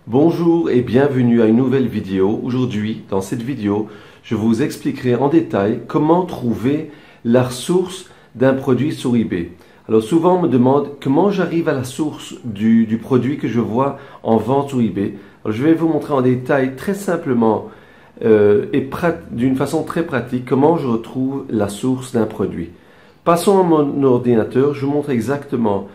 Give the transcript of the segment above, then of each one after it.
Bonjour et bienvenue à une nouvelle vidéo. Aujourd'hui, dans cette vidéo, je vous expliquerai en détail comment trouver la source d'un produit sur eBay. Alors souvent on me demande comment j'arrive à la source du produit que je vois en vente sur eBay. Alors, je vais vous montrer en détail très simplement et d'une façon très pratique comment je retrouve la source d'un produit. Passons à mon ordinateur, je vous montre exactement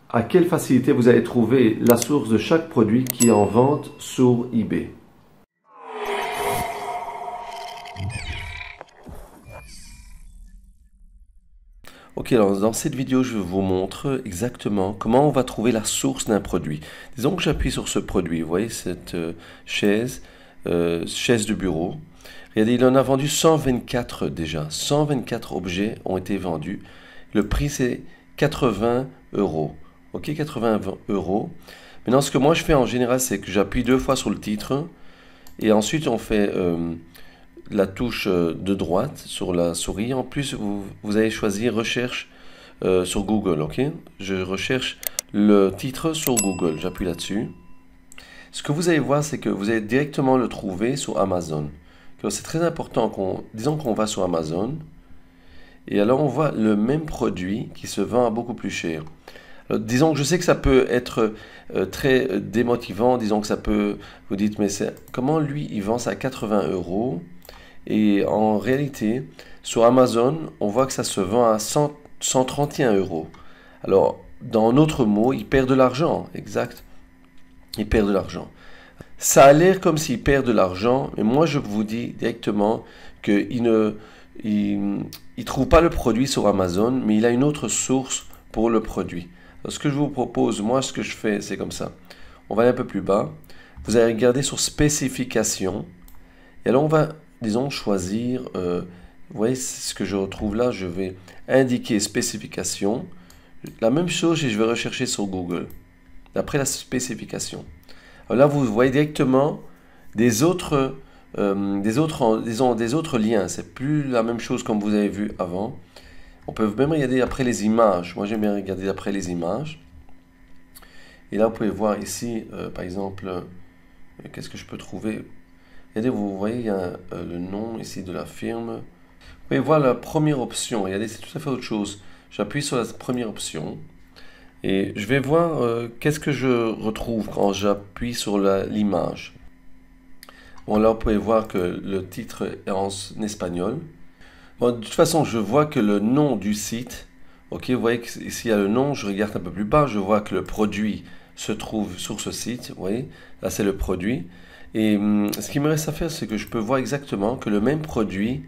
à quelle facilité vous allez trouver la source de chaque produit qui est en vente sur eBay. Ok, alors dans cette vidéo, je vous montre exactement comment on va trouver la source d'un produit. Disons que j'appuie sur ce produit, vous voyez cette chaise de bureau. Regardez, il en a vendu 124 déjà. 124 objets ont été vendus. Le prix c'est 80 euros. Ok, 80 euros. Maintenant, ce que moi je fais en général, c'est que j'appuie 2 fois sur le titre et ensuite on fait la touche de droite sur la souris. En plus, vous allez choisir recherche sur Google. Ok, je recherche le titre sur Google. J'appuie là-dessus. Ce que vous allez voir, c'est que vous allez directement le trouver sur Amazon. C'est très important disons qu'on va sur Amazon et alors on voit le même produit qui se vend à beaucoup plus cher. Alors, disons que je sais que ça peut être très démotivant, disons que ça peut, vous dites, mais comment lui il vend ça à 80 euros et en réalité sur Amazon on voit que ça se vend à 131 euros. Alors dans d'autres mots, il perd de l'argent, exact, il perd de l'argent. Ça a l'air comme s'il perd de l'argent, mais moi je vous dis directement qu'il ne trouve pas le produit sur Amazon, mais il a une autre source pour le produit. Alors, ce que je vous propose, moi ce que je fais, c'est comme ça. On va aller un peu plus bas. Vous allez regarder sur spécification. Et alors on va, disons, choisir, vous voyez ce que je retrouve là, je vais indiquer spécification. La même chose et je vais rechercher sur Google, d'après la spécification. Alors là, vous voyez directement des autres liens. C'est plus la même chose comme vous avez vu avant. On peut même regarder après les images. Moi, j'aime bien regarder après les images. Et là, vous pouvez voir ici, par exemple, qu'est-ce que je peux trouver. Regardez, vous voyez, il y a le nom ici de la firme. Vous pouvez voir la première option. Regardez, c'est tout à fait autre chose. J'appuie sur la première option. Et je vais voir qu'est-ce que je retrouve quand j'appuie sur l'image. Bon, là, vous pouvez voir que le titre est en espagnol. Bon, de toute façon, je vois que le nom du site, ok, vous voyez qu'ici il y a le nom, je regarde un peu plus bas, je vois que le produit se trouve sur ce site, vous voyez, là c'est le produit. Et ce qui me reste à faire, c'est que je peux voir exactement que le même produit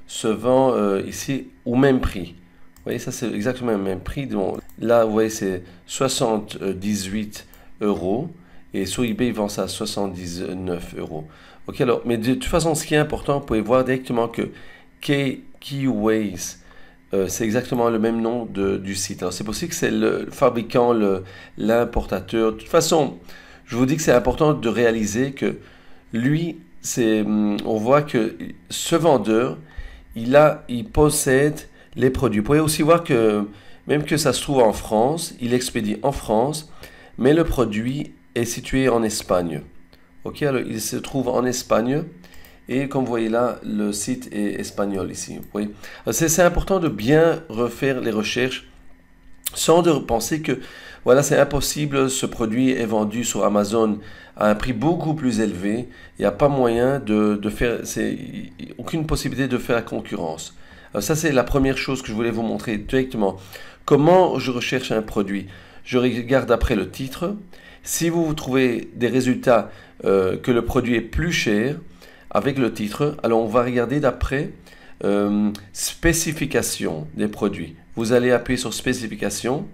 se vend ici au même prix. Vous voyez, ça c'est exactement le même prix. Donc, là, vous voyez, c'est 78 euros. Et sur eBay, ils vendent ça à 79 euros. Ok, alors, mais de toute façon, ce qui est important, vous pouvez voir directement que Keyways, c'est exactement le même nom du site. Alors, c'est possible que c'est le fabricant, l'importateur. De toute façon, je vous dis que c'est important de réaliser que lui, on voit que ce vendeur, il possède les produits. Vous pouvez aussi voir que même que ça se trouve en France, il expédie en France, mais le produit est situé en Espagne. Ok, alors il se trouve en Espagne et comme vous voyez là, le site est espagnol ici. C'est important de bien refaire les recherches sans de penser que voilà, c'est impossible, ce produit est vendu sur Amazon à un prix beaucoup plus élevé. Il n'y a pas moyen de faire, aucune possibilité de faire la concurrence. Alors ça, c'est la première chose que je voulais vous montrer directement. Comment je recherche un produit? Je regarde après le titre. Si vous trouvez des résultats que le produit est plus cher avec le titre, alors on va regarder d'après spécification des produits. Vous allez appuyer sur spécification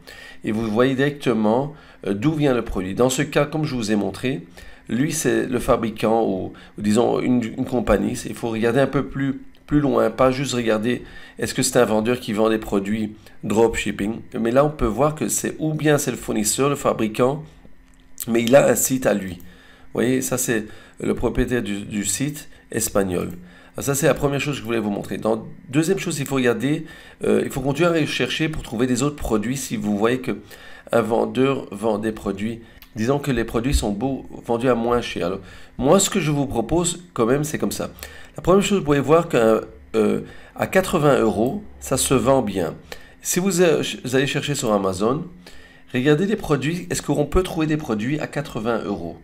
et vous voyez directement d'où vient le produit. Dans ce cas, comme je vous ai montré, lui c'est le fabricant ou disons une compagnie. Il faut regarder un peu plus loin, pas juste regarder est-ce que c'est un vendeur qui vend des produits dropshipping. Mais là, on peut voir que ou bien c'est le fournisseur, le fabricant, mais il a un site à lui. Vous voyez, ça c'est le propriétaire du site espagnol. Alors ça c'est la première chose que je voulais vous montrer. Deuxième chose, il faut regarder, il faut continuer à rechercher pour trouver des autres produits si vous voyez que un vendeur vend des produits Disons que les produits sont vendus à moins cher. Alors, moi, ce que je vous propose quand même, c'est comme ça. La première chose, vous pouvez voir qu'à 80 euros, ça se vend bien. Si vous allez chercher sur Amazon, regardez les produits. Est-ce qu'on peut trouver des produits à 80 euros?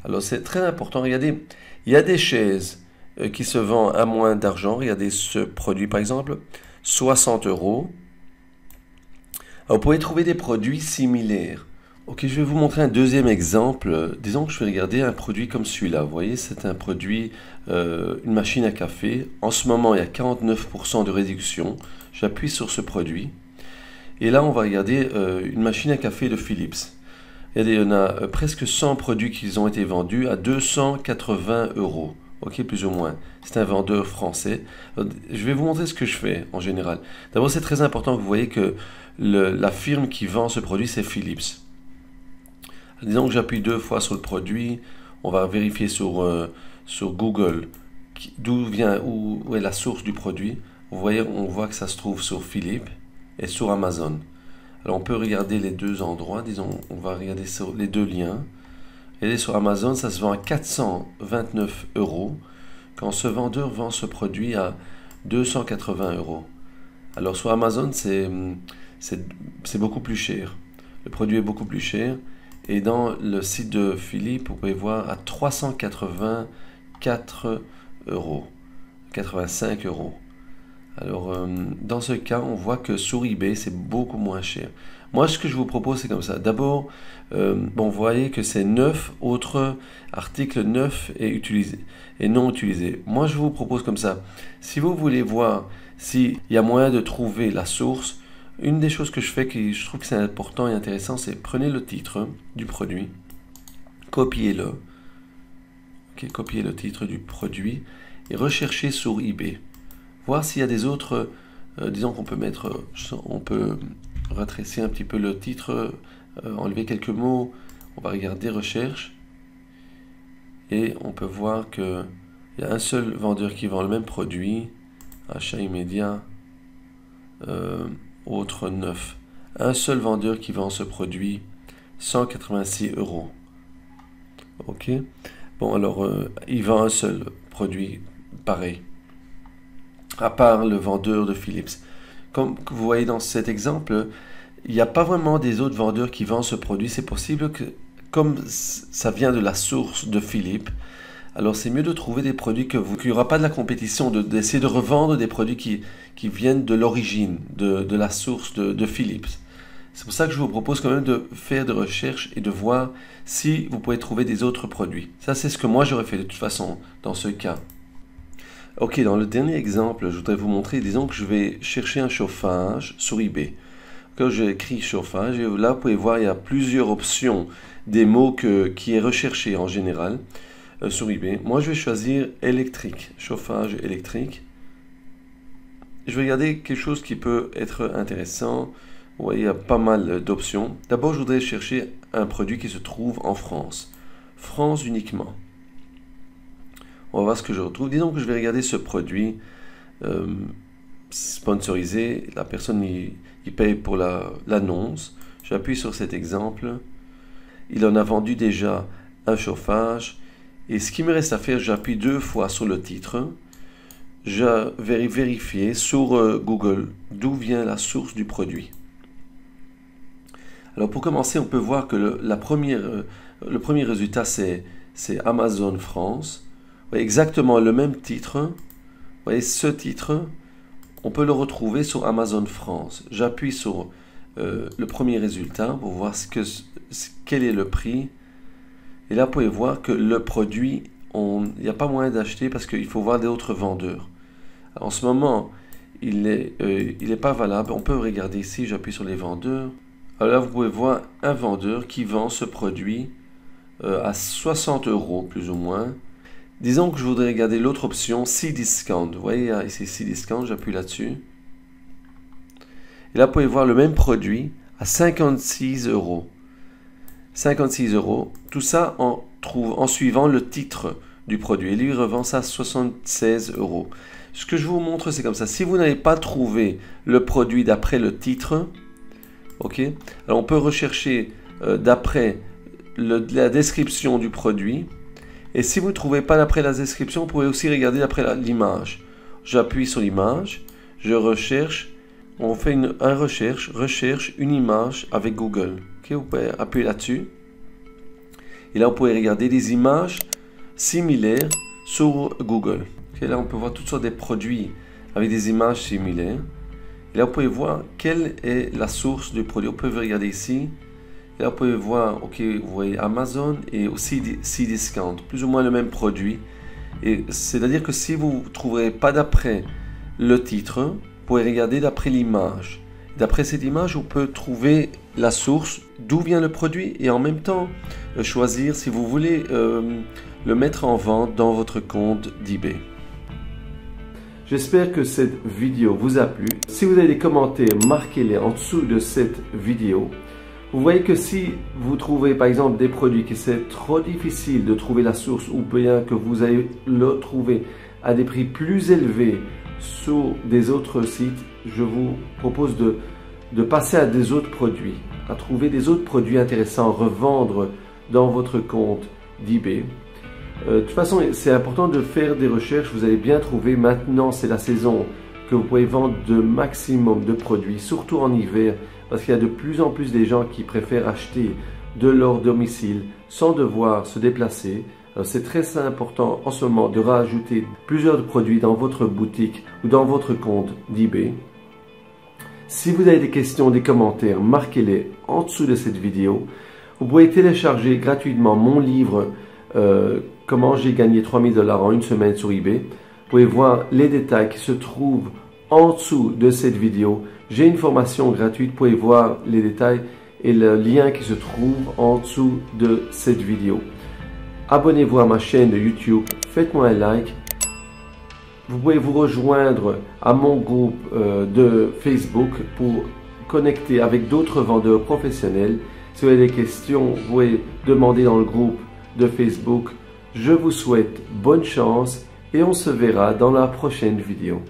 Alors, c'est très important. Regardez, il y a des chaises qui se vendent à moins d'argent. Regardez ce produit, par exemple, 60 euros. Alors, vous pouvez trouver des produits similaires. Ok, je vais vous montrer un deuxième exemple. Disons que je vais regarder un produit comme celui-là. Vous voyez, c'est un produit, une machine à café. En ce moment, il y a 49% de réduction. J'appuie sur ce produit. Et là, on va regarder une machine à café de Philips. Regardez, il y en a presque 100 produits qui ont été vendus à 280 euros. Ok, plus ou moins. C'est un vendeur français. Je vais vous montrer ce que je fais en général. D'abord, c'est très important que vous voyez que la firme qui vend ce produit, c'est Philips. Disons que j'appuie 2 fois sur le produit, on va vérifier sur Google où est la source du produit. Vous voyez, on voit que ça se trouve sur Philips et sur Amazon. Alors on peut regarder les deux endroits, disons, on va regarder sur les deux liens. Et sur Amazon, ça se vend à 429 euros, quand ce vendeur vend ce produit à 280 euros. Alors sur Amazon, c'est beaucoup plus cher. Le produit est beaucoup plus cher. Et dans le site de Philips, vous pouvez voir à 384 euros, 85 euros. Alors, dans ce cas, on voit que sur eBay, c'est beaucoup moins cher. Moi, ce que je vous propose, c'est comme ça. D'abord, vous voyez que c'est 9 autres articles neufs et non utilisés. Moi, je vous propose comme ça. Si vous voulez voir s'il y a moyen de trouver la source, une des choses que je fais, que je trouve que c'est important et intéressant, c'est prenez le titre du produit, copiez-le, copiez le titre du produit et recherchez sur eBay. Voir s'il y a des autres, disons qu'on peut on peut retrécir un petit peu le titre, enlever quelques mots, on va regarder recherche et on peut voir qu'il y a un seul vendeur qui vend le même produit, achat immédiat, autre 9. Un seul vendeur qui vend ce produit, 186 euros. Ok. Bon, alors, il vend un seul produit pareil, à part le vendeur de Philips. Comme vous voyez dans cet exemple, il n'y a pas vraiment des autres vendeurs qui vendent ce produit. C'est possible que, comme ça vient de la source de Philips, alors c'est mieux de trouver des produits qu'il n'y aura pas de la compétition, d'essayer de revendre des produits qui viennent de l'origine, de la source de Philips. C'est pour ça que je vous propose quand même de faire des recherches et de voir si vous pouvez trouver des autres produits. Ça, c'est ce que moi j'aurais fait de toute façon dans ce cas. Ok, dans le dernier exemple, je voudrais vous montrer, disons que je vais chercher un chauffage sur eBay. Quand j'écris chauffage, et là vous pouvez voir, il y a plusieurs options, des mots qui est recherché en général sur eBay. Moi, je vais choisir électrique, chauffage électrique. Je vais regarder quelque chose qui peut être intéressant. Vous voyez, il y a pas mal d'options. D'abord, je voudrais chercher un produit qui se trouve en France. France uniquement. On va voir ce que je retrouve. Disons que je vais regarder ce produit sponsorisé. La personne il paye pour l'annonce. J'appuie sur cet exemple. Il en a vendu déjà un chauffage. Et ce qui me reste à faire, j'appuie 2 fois sur le titre. Je vais vérifier sur Google d'où vient la source du produit. Alors pour commencer, on peut voir que le premier résultat, c'est Amazon France. Vous voyez, exactement le même titre. Vous voyez, ce titre, on peut le retrouver sur Amazon France. J'appuie sur le premier résultat pour voir quel est le prix. Et là, vous pouvez voir que le produit, il n'y a pas moyen d'acheter parce qu'il faut voir d'autres vendeurs. En ce moment, il n'est pas valable. On peut regarder ici, j'appuie sur les vendeurs. Alors là, vous pouvez voir un vendeur qui vend ce produit à 60 euros, plus ou moins. Disons que je voudrais regarder l'autre option, Cdiscount. Vous voyez ici Cdiscount, j'appuie là-dessus. Et là, vous pouvez voir le même produit à 56 euros. 56 euros. Tout ça en suivant le titre du produit. Et lui, il revend ça à 76 euros. Ce que je vous montre, c'est comme ça. Si vous n'avez pas trouvé le produit d'après le titre, ok, alors on peut rechercher d'après la description du produit. Et si vous ne trouvez pas d'après la description, vous pouvez aussi regarder d'après l'image. J'appuie sur l'image, je recherche, on fait une recherche une image avec Google. Okay, vous pouvez appuyer là-dessus. Et là, vous pouvez regarder des images similaires sur Google. Okay, là, on peut voir toutes sortes de produits avec des images similaires. Et là, vous pouvez voir quelle est la source du produit. Vous pouvez regarder ici. Et là, vous pouvez voir, ok, vous voyez Amazon et aussi Cdiscount, plus ou moins le même produit. Et c'est-à-dire que si vous ne trouverez pas d'après le titre, vous pouvez regarder d'après l'image. D'après cette image, vous pouvez trouver la source, d'où vient le produit, et en même temps choisir si vous voulez le mettre en vente dans votre compte d'eBay. J'espère que cette vidéo vous a plu. Si vous avez des commentaires, marquez-les en dessous de cette vidéo. Vous voyez que si vous trouvez par exemple des produits que c'est trop difficile de trouver la source ou bien que vous allez le trouver à des prix plus élevés sur des autres sites, je vous propose de passer à des autres produits, à trouver des autres produits intéressants, revendre dans votre compte d'eBay. De toute façon, c'est important de faire des recherches, vous allez bien trouver. Maintenant, c'est la saison que vous pouvez vendre de maximum de produits, surtout en hiver, parce qu'il y a de plus en plus des gens qui préfèrent acheter de leur domicile sans devoir se déplacer. C'est très important en ce moment de rajouter plusieurs produits dans votre boutique ou dans votre compte d'eBay. Si vous avez des questions, des commentaires, marquez-les en dessous de cette vidéo. Vous pouvez télécharger gratuitement mon livre Comment j'ai gagné 3000 $ en une semaine sur eBay. Vous pouvez voir les détails qui se trouvent en dessous de cette vidéo. J'ai une formation gratuite, vous pouvez voir les détails et le lien qui se trouve en dessous de cette vidéo. Abonnez-vous à ma chaîne de YouTube, faites-moi un like. Vous pouvez vous rejoindre à mon groupe de Facebook pour connecter avec d'autres vendeurs professionnels. Si vous avez des questions, vous pouvez demander dans le groupe de Facebook. Je vous souhaite bonne chance et on se verra dans la prochaine vidéo.